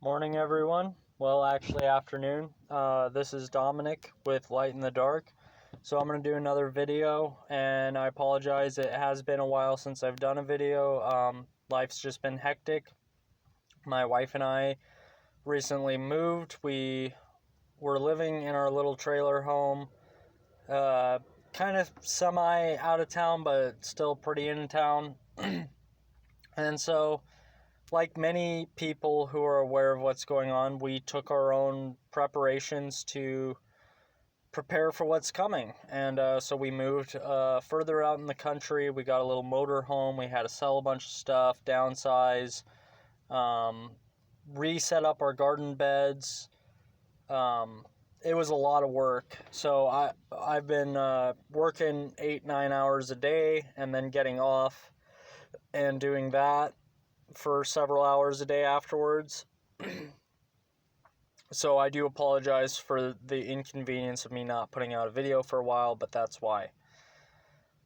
Morning, everyone. Well, actually, afternoon. This is Dominic with Light in the Dark. So I'm going to do another video, and I apologize. It has been a while since I've done a video. Life's just been hectic. My wife and I recently moved. We were living in our little trailer home, kind of semi out of town, but still pretty in town. And so, like many people who are aware of what's going on, we took our own preparations to prepare for what's coming. And so we moved further out in the country. We got a little motor home. We had to sell a bunch of stuff, downsize, reset up our garden beds. It was a lot of work. So I've been working 8-9 hours a day and then getting off and doing that for several hours a day afterwards. So I do apologize for the inconvenience of me not putting out a video for a while, but that's why.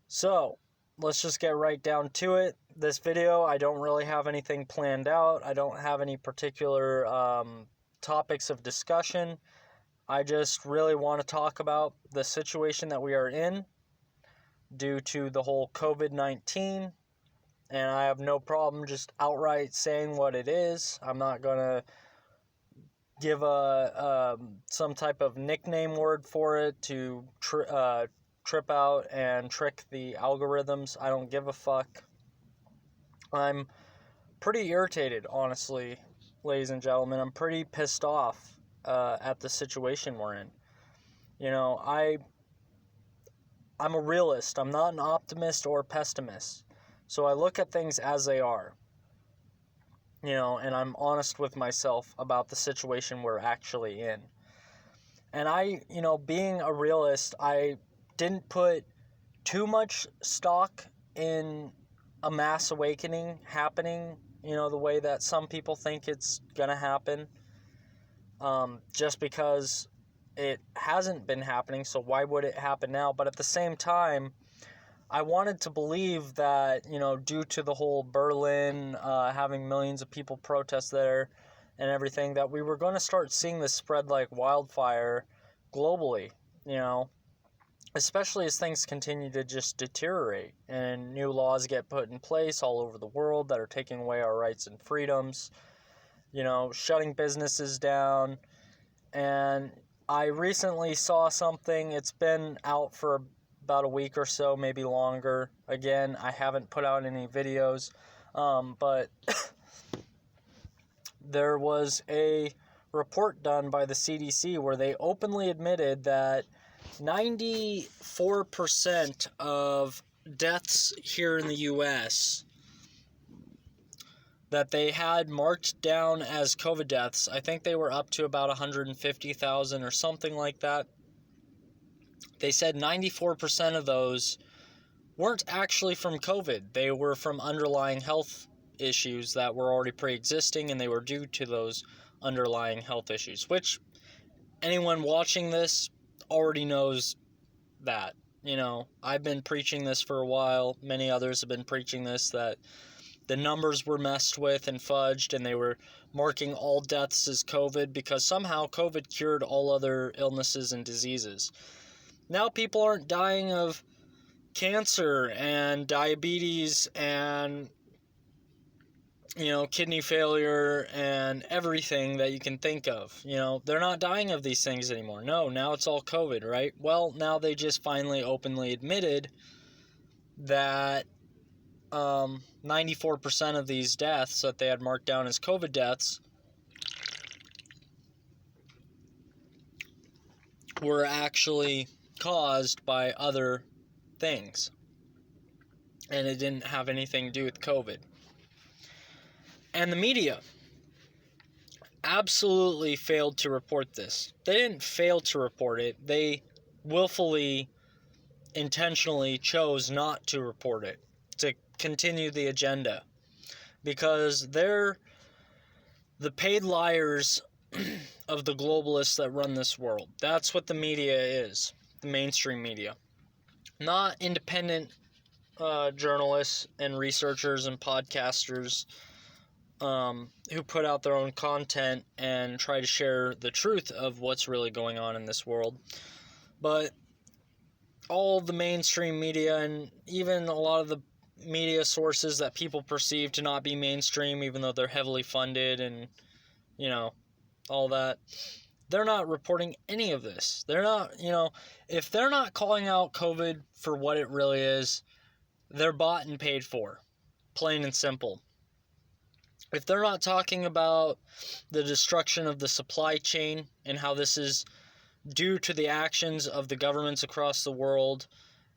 So let's just get right down to it. This video, I don't really have anything planned out. I don't have any particular topics of discussion. I just really want to talk about the situation that we are in due to the whole COVID-19. And I have no problem just outright saying what it is. I'm not going to give some type of nickname word for it to trip out and trick the algorithms. I don't give a fuck. I'm pretty irritated, honestly, ladies and gentlemen. I'm pretty pissed off at the situation we're in. You know, I'm a realist. I'm not an optimist or pessimist. So I look at things as they are, you know, and I'm honest with myself about the situation we're actually in. And being a realist, I didn't put too much stock in a mass awakening happening, you know, the way that some people think it's going to happen, just because it hasn't been happening, so why would it happen now? But at the same time, I wanted to believe that, you know, due to the whole Berlin having millions of people protest there and everything, that we were going to start seeing this spread like wildfire globally, you know, especially as things continue to just deteriorate and new laws get put in place all over the world that are taking away our rights and freedoms, you know, shutting businesses down. And I recently saw something. It's been out for about a week or so, maybe longer. Again, I haven't put out any videos, but there was a report done by the CDC where they openly admitted that 94% of deaths here in the U.S. that they had marked down as COVID deaths, I think they were up to about 150,000 or something like that. They said 94% of those weren't actually from COVID. They were from underlying health issues that were already pre-existing, and they were due to those underlying health issues, which anyone watching this already knows that. You know, I've been preaching this for a while. Many others have been preaching this, that the numbers were messed with and fudged, and they were marking all deaths as COVID because somehow COVID cured all other illnesses and diseases. Now people aren't dying of cancer and diabetes and, you know, kidney failure and everything that you can think of. You know, they're not dying of these things anymore. No, now it's all COVID, right? Well, now they just finally openly admitted that 94% of these deaths that they had marked down as COVID deaths were actually caused by other things, and it didn't have anything to do with COVID. And the media absolutely failed to report this. They didn't fail to report it. They willfully, intentionally chose not to report it, to continue the agenda, because they're the paid liars of the globalists that run this world. That's what the media is, the mainstream media. Not independent journalists and researchers and podcasters who put out their own content and try to share the truth of what's really going on in this world. But all the mainstream media and even a lot of the media sources that people perceive to not be mainstream, even though they're heavily funded and, all that, they're not reporting any of this. They're not, if they're not calling out COVID for what it really is, they're bought and paid for, plain and simple. If they're not talking about the destruction of the supply chain and how this is due to the actions of the governments across the world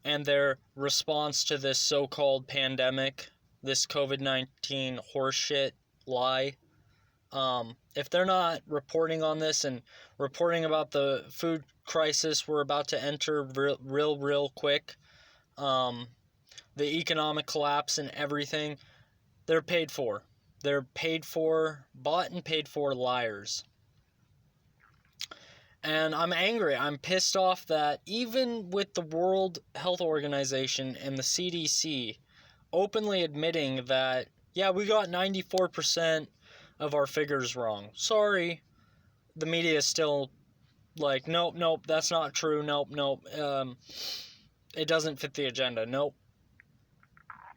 and their response to this so-called pandemic, this COVID-19 horseshit lie, if they're not reporting on this and reporting about the food crisis we're about to enter real quick, the economic collapse and everything, they're paid for. They're paid for, bought and paid for liars. And I'm angry. I'm pissed off that even with the World Health Organization and the CDC openly admitting that, yeah, we got 94% of our figures wrong. Sorry. The media is still like, nope, that's not true. Nope. It doesn't fit the agenda. Nope.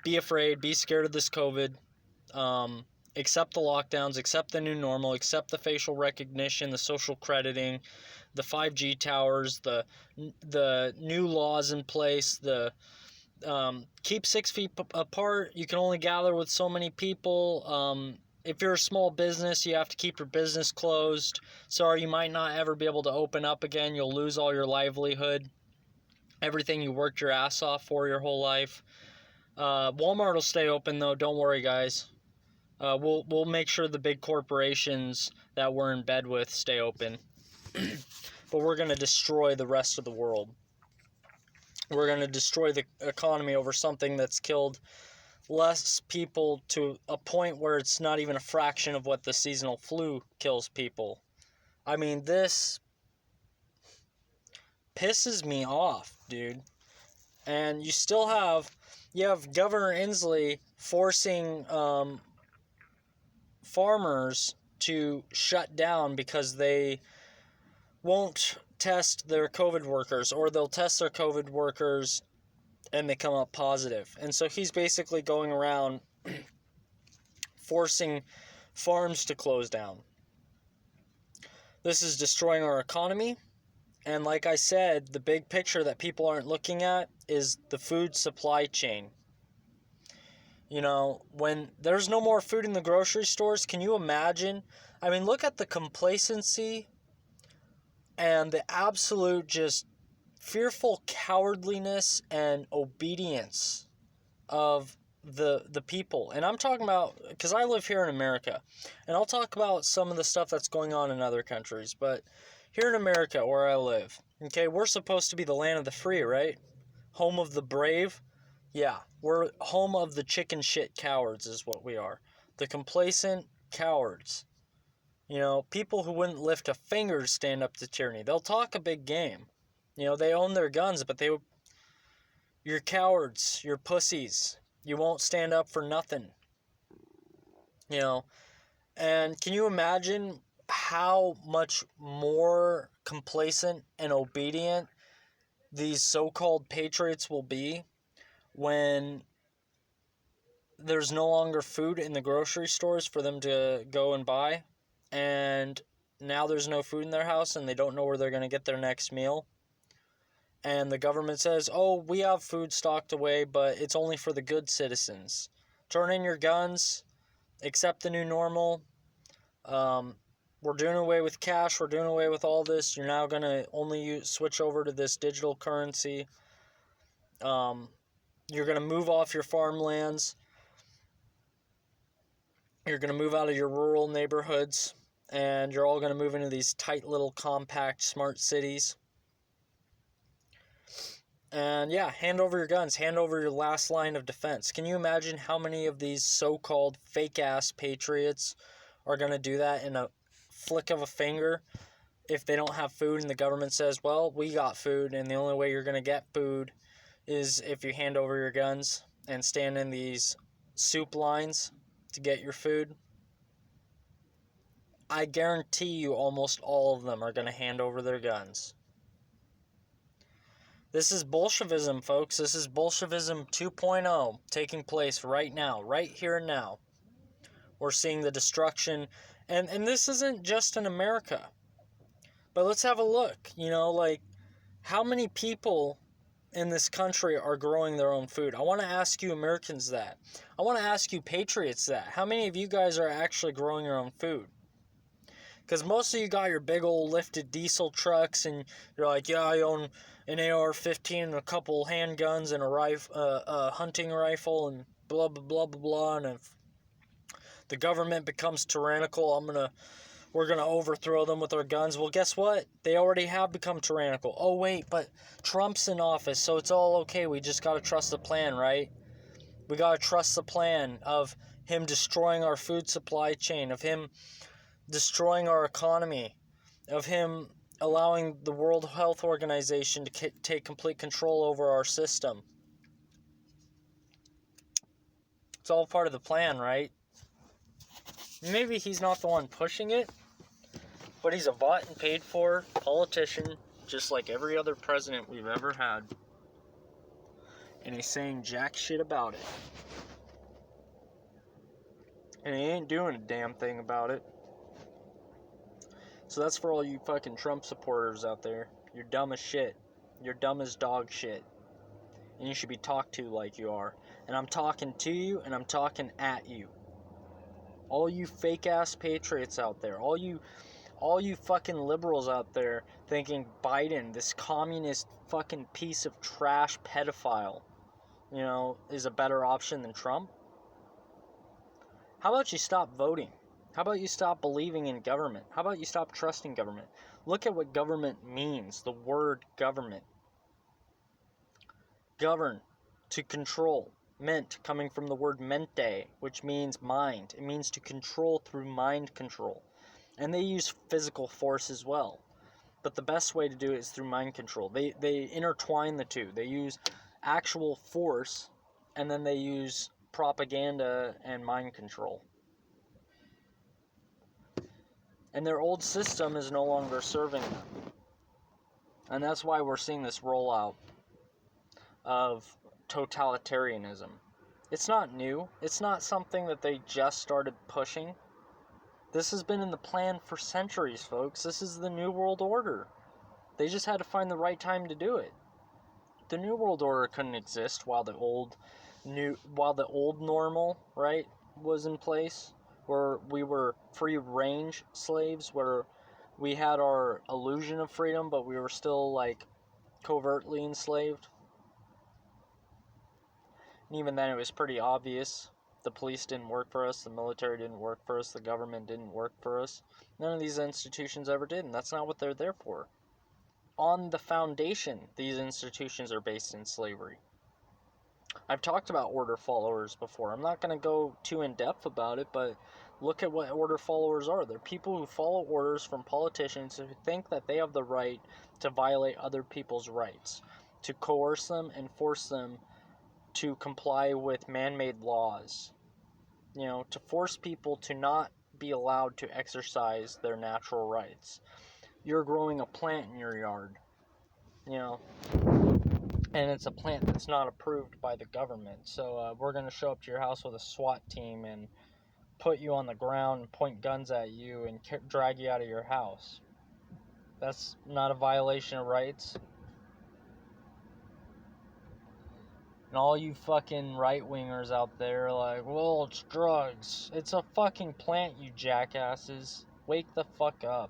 Be afraid. Be scared of this COVID. Accept the lockdowns. Accept the new normal. Accept the facial recognition, the social crediting, the 5G towers, the new laws in place, the keep 6 feet apart. You can only gather with so many people. If you're a small business, you have to keep your business closed. Sorry, you might not ever be able to open up again. You'll lose all your livelihood, everything you worked your ass off for your whole life. Walmart will stay open though. Don't worry, guys. We'll make sure the big corporations that we're in bed with stay open. But we're going to destroy the rest of the world. We're going to destroy the economy over something that's killed less people to a point where it's not even a fraction of what the seasonal flu kills people. I mean, this pisses me off, dude. And you have Governor Inslee forcing farmers to shut down because they won't test their COVID workers, or they'll test their COVID workers and they come up positive. And so he's basically going around forcing farms to close down. This is destroying our economy. And like I said, the big picture that people aren't looking at is the food supply chain. When there's no more food in the grocery stores, can you imagine? I mean, look at the complacency and the absolute just fearful cowardliness and obedience of the people. And I'm talking about, because I live here in America, and I'll talk about some of the stuff that's going on in other countries, but here in America where I live, okay, we're supposed to be the land of the free, right? Home of the brave. Yeah, we're home of the chicken shit cowards is what we are. The complacent cowards. People who wouldn't lift a finger to stand up to tyranny. They'll talk a big game. They own their guns, but you're cowards. You're pussies. You won't stand up for nothing. And can you imagine how much more complacent and obedient these so-called patriots will be when there's no longer food in the grocery stores for them to go and buy, and now there's no food in their house and they don't know where they're going to get their next meal, and the government says, oh, we have food stocked away, but it's only for the good citizens. Turn in your guns, accept the new normal. We're doing away with cash, we're doing away with all this. You're now going to only switch over to this digital currency. You're going to move off your farmlands. You're going to move out of your rural neighborhoods, and you're all going to move into these tight little compact smart cities. And yeah, hand over your guns, hand over your last line of defense. Can you imagine how many of these so-called fake-ass patriots are going to do that in a flick of a finger if they don't have food and the government says, well, we got food, and the only way you're going to get food is if you hand over your guns and stand in these soup lines to get your food? I guarantee you almost all of them are going to hand over their guns. This is Bolshevism, folks. This is Bolshevism 2.0 taking place right now, right here and now. We're seeing the destruction, and this isn't just in America. But let's have a look, how many people in this country are growing their own food? I want to ask you Americans that. I want to ask you patriots that. How many of you guys are actually growing your own food? Because most of you got your big old lifted diesel trucks, and you're like, yeah, I own an AR-15 and a couple handguns and a hunting rifle and blah, blah, blah, blah, blah. And if the government becomes tyrannical, we're going to overthrow them with our guns. Well, guess what? They already have become tyrannical. Oh, wait, but Trump's in office, so it's all okay. We just got to trust the plan, right? We got to trust the plan of him destroying our food supply chain, of him destroying our economy, of him allowing the World Health Organization to take complete control over our system. It's all part of the plan, right? Maybe he's not the one pushing it, but he's a bought and paid for politician, just like every other president we've ever had. And he's saying jack shit about it. And he ain't doing a damn thing about it. So that's for all you fucking Trump supporters out there. You're dumb as shit. You're dumb as dog shit. And you should be talked to like you are. And I'm talking to you, and I'm talking at you. All you fake ass patriots out there. All you fucking liberals out there thinking Biden, this communist fucking piece of trash pedophile, is a better option than Trump. How about you stop voting? How about you stop believing in government? How about you stop trusting government? Look at what government means, the word government. Govern, to control. Ment, coming from the word mente, which means mind. It means to control through mind control. And they use physical force as well. But the best way to do it is through mind control. They intertwine the two. They use actual force, and then they use propaganda and mind control. And their old system is no longer serving them. And that's why we're seeing this rollout of totalitarianism. It's not new. It's not something that they just started pushing. This has been in the plan for centuries, folks. This is the New World Order. They just had to find the right time to do it. The New World Order couldn't exist while the old normal, right, was in place, where we were free-range slaves, where we had our illusion of freedom, but we were still, covertly enslaved. And even then, it was pretty obvious. The police didn't work for us, the military didn't work for us, the government didn't work for us. None of these institutions ever did, and that's not what they're there for. On the foundation, these institutions are based in slavery. I've talked about order followers before. I'm not going to go too in-depth about it, but look at what order followers are. They're people who follow orders from politicians who think that they have the right to violate other people's rights, to coerce them and force them to comply with man-made laws. To force people to not be allowed to exercise their natural rights. You're growing a plant in your yard, and it's a plant that's not approved by the government. So we're going to show up to your house with a SWAT team and put you on the ground and point guns at you and drag you out of your house. That's not a violation of rights. And all you fucking right-wingers out there are like, well, it's drugs. It's a fucking plant, you jackasses. Wake the fuck up.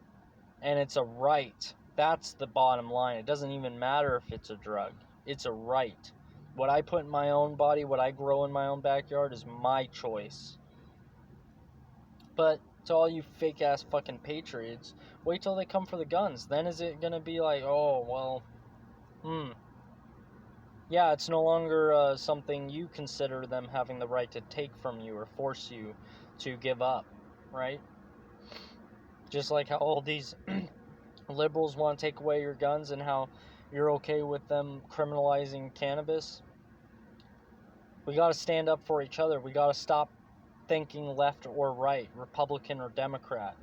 And it's a right. That's the bottom line. It doesn't even matter if it's a drug. It's a right. What I put in my own body, what I grow in my own backyard is my choice. But to all you fake-ass fucking patriots, wait till they come for the guns. Then is it going to be like, oh, well, yeah, it's no longer something you consider them having the right to take from you or force you to give up, right? Just like how all these liberals want to take away your guns and how you're okay with them criminalizing cannabis. We got to stand up for each other. We got to stop thinking left or right, Republican or Democrat.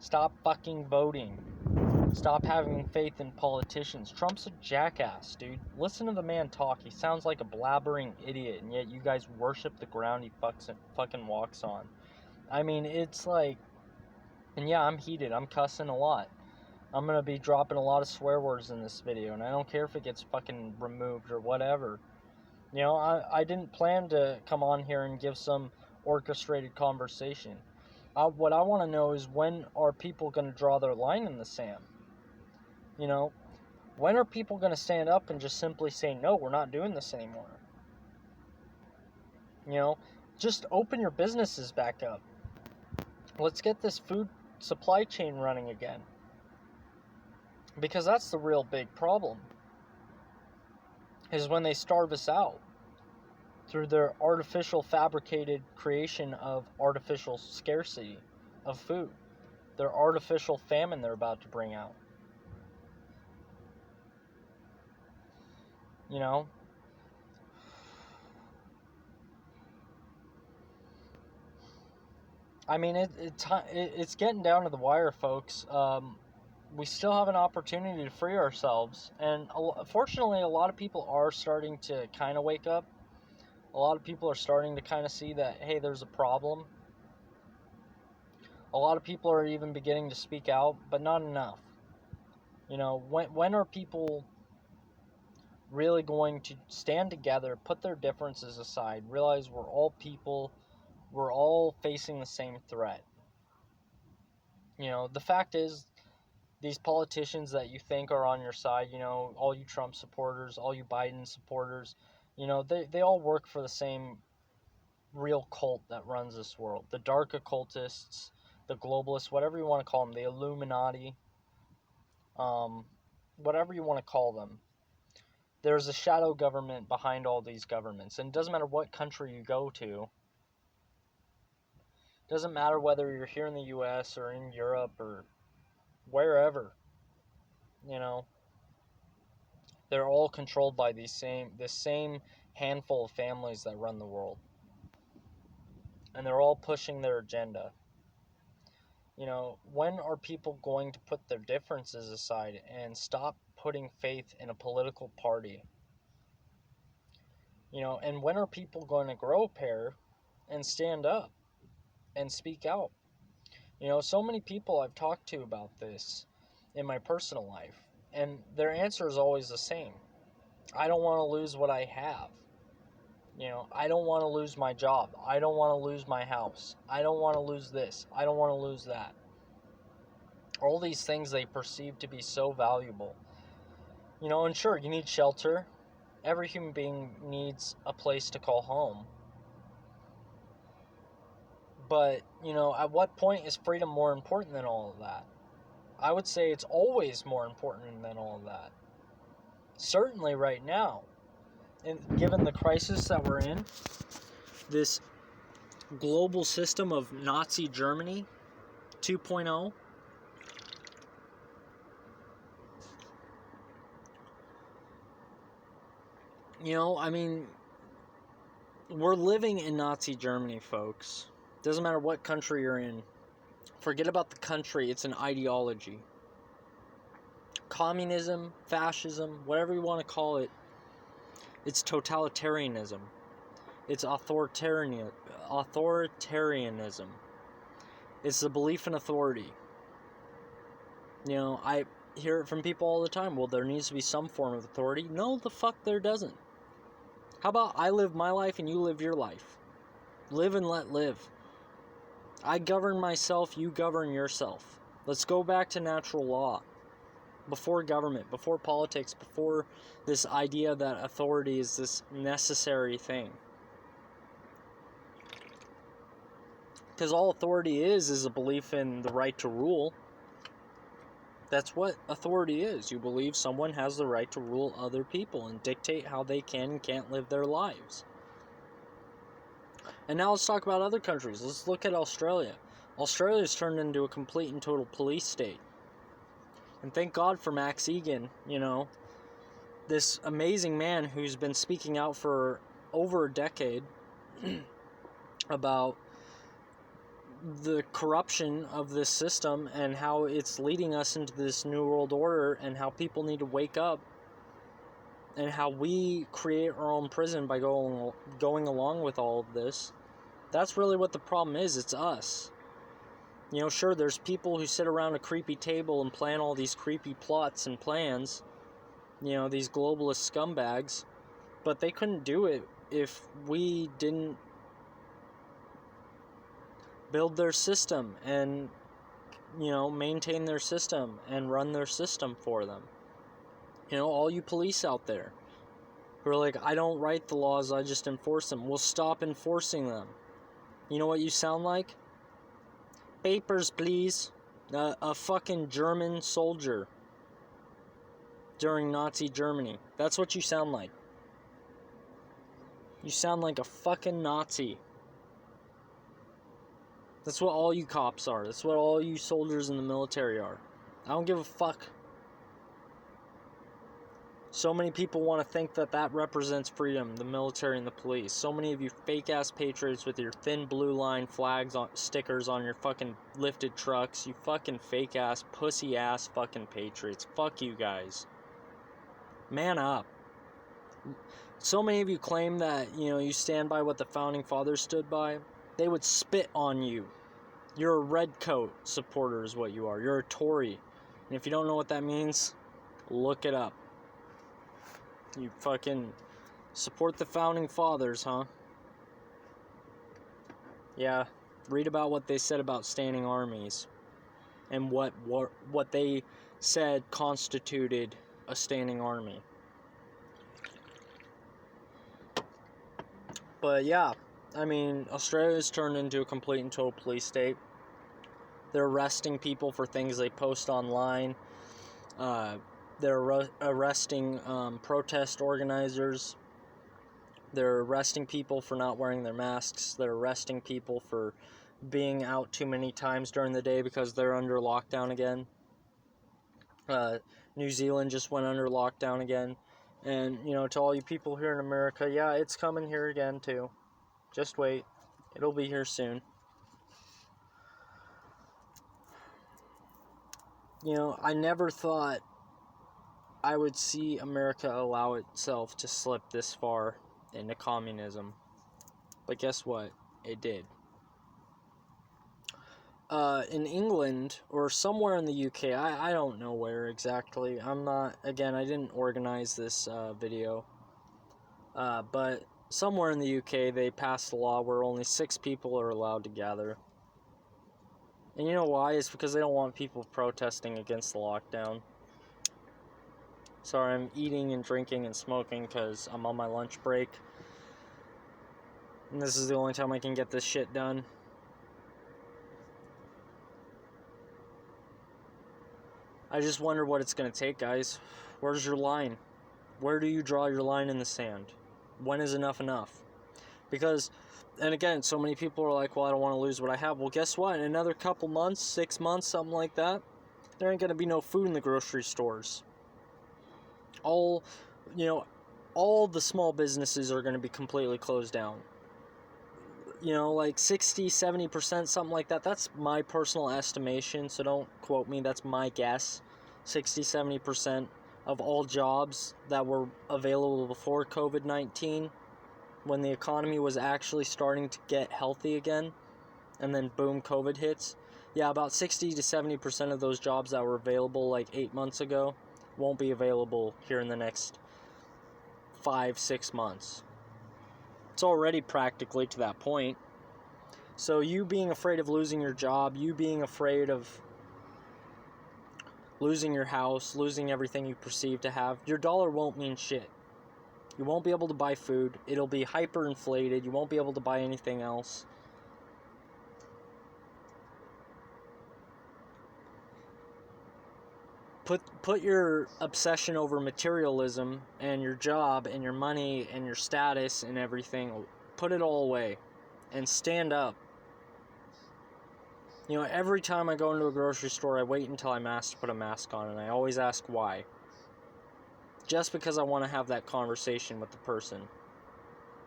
Stop fucking voting. Stop having faith in politicians. Trump's a jackass, dude. Listen to the man talk. He sounds like a blabbering idiot, and yet you guys worship the ground he fucking walks on. I mean, it's like... And yeah, I'm heated. I'm cussing a lot. I'm going to be dropping a lot of swear words in this video, and I don't care if it gets fucking removed or whatever. You know, I didn't plan to come on here and give some orchestrated conversation. What I want to know is, when are people going to draw their line in the sand? You know, when are people going to stand up and just simply say, no, we're not doing this anymore? You know, just open your businesses back up. Let's get this food supply chain running again. Because that's the real big problem, is when they starve us out through their artificial fabricated creation of artificial scarcity of food. Their artificial famine they're about to bring out. You know? I mean, it's getting down to the wire, folks. We still have an opportunity to free ourselves. And fortunately, a lot of people are starting to kind of wake up. A lot of people are starting to kind of see that, hey, there's a problem. A lot of people are even beginning to speak out, but not enough. You know, when are people really going to stand together, put their differences aside, realize we're all people, we're all facing the same threat? You know, the fact is, these politicians that you think are on your side, you know, all you Trump supporters, all you Biden supporters, you know, they all work for the same real cult that runs this world. The dark occultists, the globalists, whatever you want to call them, the Illuminati, whatever you want to call them. There's a shadow government behind all these governments. And it doesn't matter what country you go to. It doesn't matter whether you're here in the US or in Europe or wherever. You know, they're all controlled by this same handful of families that run the world. And they're all pushing their agenda. You know, when are people going to put their differences aside and stop putting faith in a political party? You know, and when are people going to grow a pair and stand up and speak out? You know, so many people I've talked to about this in my personal life, and their answer is always the same. I don't want to lose what I have. You know, I don't want to lose my job. I don't want to lose my house. I don't want to lose this. I don't want to lose that. All these things they perceive to be so valuable. You know, and sure, you need shelter. Every human being needs a place to call home. But, you know, at what point is freedom more important than all of that? I would say it's always more important than all of that. Certainly right now. And given the crisis that we're in, this global system of Nazi Germany 2.0, you know, I mean, we're living in Nazi Germany, folks. Doesn't matter what country you're in. Forget about the country, it's an ideology. Communism, fascism, whatever you want to call it, it's totalitarianism. It's authoritarianism. It's the belief in authority. You know, I hear it from people all the time. Well, there needs to be some form of authority. No, the fuck there doesn't. How about I live my life and you live your life? Live and let live. I govern myself, you govern yourself. Let's go back to natural law. Before government, before politics, before this idea that authority is this necessary thing. Because all authority is a belief in the right to rule. That's what authority is. You believe someone has the right to rule other people and dictate how they can and can't live their lives. And now let's talk about other countries. Let's look at Australia. Australia's turned into a complete and total police state. And thank God for Max Egan, you know, this amazing man who's been speaking out for over a decade about the corruption of this system and how it's leading us into this new world order, and how people need to wake up, and how we create our own prison by going along with all of this. That's really what the problem is. It's us. You know, sure, there's people who sit around a creepy table and plan all these creepy plots and plans, you know, these globalist scumbags, but they couldn't do it if we didn't build their system and, you know, maintain their system and run their system for them. You know, all you police out there who are like, I don't write the laws, I just enforce them. Well, stop enforcing them. You know what you sound like? Papers, please. A fucking German soldier during Nazi Germany. That's what you sound like. You sound like a fucking Nazi. That's what all you cops are. That's what all you soldiers in the military are. I don't give a fuck. So many people want to think that that represents freedom, the military and the police. So many of you fake-ass patriots with your thin blue line flags on stickers on your fucking lifted trucks. You fucking fake-ass, pussy-ass fucking patriots. Fuck you guys. Man up. So many of you claim that, you know, you stand by what the Founding Fathers stood by. They would spit on you. You're a redcoat supporter is what you are. You're a Tory. And if you don't know what that means, look it up. You fucking support the Founding Fathers, huh? Yeah, read about what they said about standing armies and what they said constituted a standing army. But yeah, I mean, Australia's turned into a complete and total police state. They're arresting people for things they post online. They're arresting protest organizers. They're arresting people for not wearing their masks. They're arresting people for being out too many times during the day because they're under lockdown again. New Zealand just went under lockdown again. And, you know, to all you people here in America, yeah, it's coming here again too. Just wait. It'll be here soon. You know, I never thought I would see America allow itself to slip this far into communism. But guess what? It did. In England, or somewhere in the UK, I don't know where exactly. I didn't organize this video. But somewhere in the UK, they passed a law where only 6 people are allowed to gather. And you know why? It's because they don't want people protesting against the lockdown. Sorry, I'm eating and drinking and smoking because I'm on my lunch break. And this is the only time I can get this shit done. I just wonder what it's going to take, guys. Where's your line? Where do you draw your line in the sand? When is enough enough? Because, and again, so many people are like, well, I don't want to lose what I have. Well, guess what? In another couple months, 6 months, something like that, there ain't going to be no food in the grocery stores. All the small businesses are going to be completely closed down. You know, like 60, 70%, something like that. That's my personal estimation, so don't quote me. That's my guess. 60, 70% of all jobs that were available before COVID-19, when the economy was actually starting to get healthy again, and then boom, COVID hits. Yeah, about 60 to 70% of those jobs that were available like 8 months ago won't be available here in the next 5-6 months. It's already practically to that point. So you being afraid of losing your job, you being afraid of losing your house, losing everything you perceive to have, your dollar won't mean shit. You won't be able to buy food. It'll be hyperinflated. You won't be able to buy anything else. Put your obsession over materialism and your job and your money and your status and everything, put it all away and stand up. You know, every time I go into a grocery store, I wait until I'm asked to put a mask on, and I always ask why. Just because I want to have that conversation with the person.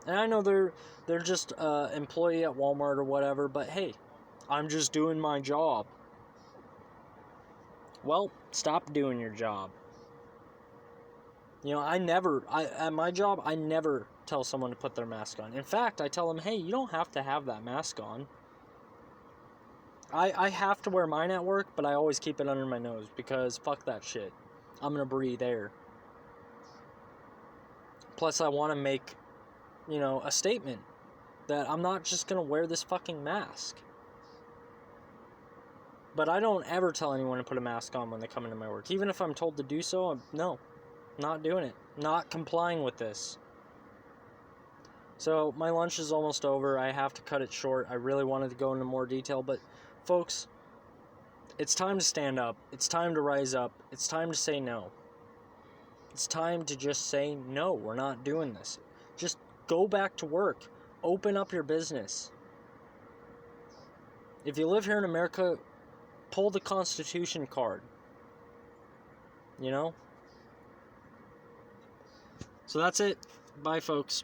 And I know they're just an employee at Walmart or whatever, but hey, I'm just doing my job. Well, stop doing your job. You know, at my job, I never tell someone to put their mask on. In fact, I tell them, hey, you don't have to have that mask on. I have to wear mine at work, but I always keep it under my nose because fuck that shit. I'm going to breathe air. Plus, I want to make, a statement that I'm not just going to wear this fucking mask. But I don't ever tell anyone to put a mask on when they come into my work. Even if I'm told to do so, no, not doing it. Not complying with this. So, my lunch is almost over. I have to cut it short. I really wanted to go into more detail, but folks, it's time to stand up. It's time to rise up. It's time to say no. It's time to just say, no, we're not doing this. Just go back to work. Open up your business. If you live here in America, pull the Constitution card. So that's it. Bye, folks.